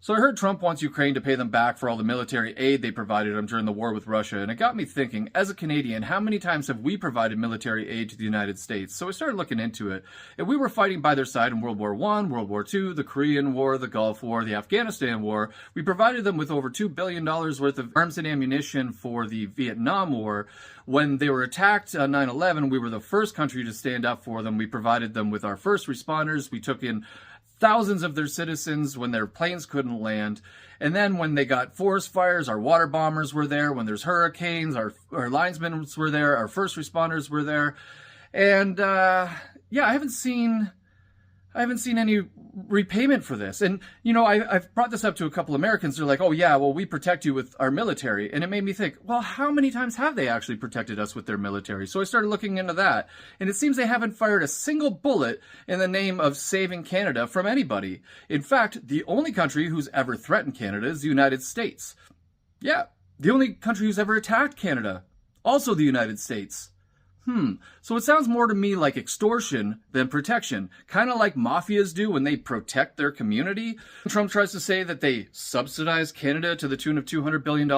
So I heard Trump wants Ukraine to pay them back for all the military aid they provided them during the war with Russia, and it got me thinking, as a Canadian, how many times have we provided military aid to the United States? So I started looking into it, and we were fighting by their side in World War I, World War II, the Korean War, the Gulf War, the Afghanistan War. We provided them with over $2 billion worth of arms and ammunition for the Vietnam War. When they were attacked on 9/11, we were the first country to stand up for them. We provided them with our first responders. We took in thousands of their citizens when their planes couldn't land. And then when they got forest fires, our water bombers were there. When there's hurricanes, our linesmen were there. Our first responders were there. And yeah, I haven't seen any repayment for this. And, you know, I've brought this up to a couple Americans. They're like, oh, yeah, well, we protect you with our military. And it made me think, well, how many times have they actually protected us with their military? So I started looking into that. And it seems they haven't fired a single bullet in the name of saving Canada from anybody. In fact, the only country who's ever threatened Canada is the United States. Yeah, the only country who's ever attacked Canada. Also the United States. So it sounds more to me like extortion than protection, kind of like mafias do when they protect their community. Trump tries to say that they subsidize Canada to the tune of $200 billion.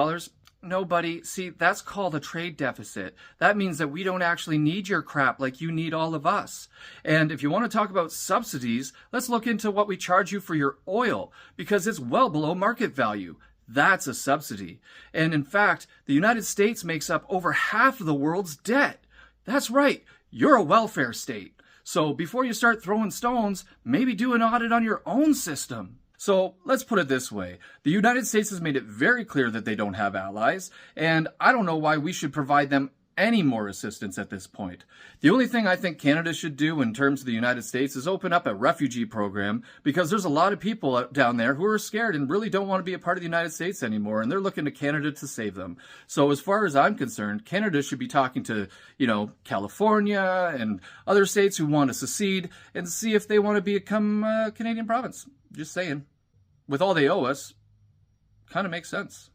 No, buddy. See, that's called a trade deficit. That means that we don't actually need your crap like you need all of us. And if you want to talk about subsidies, let's look into what we charge you for your oil, because it's well below market value. That's a subsidy. And in fact, the United States makes up over half of the world's debt. That's right, you're a welfare state. So before you start throwing stones, maybe do an audit on your own system. So let's put it this way. The United States has made it very clear that they don't have allies, and I don't know why we should provide them any more assistance at this point. The only thing I think Canada should do in terms of the United States is open up a refugee program, because there's a lot of people down there who are scared and really don't want to be a part of the United States anymore, and they're looking to Canada to save them. So as far as I'm concerned, Canada should be talking to, California and other states who want to secede and see if they want to become a Canadian province. Just saying. With all they owe us, kind of makes sense.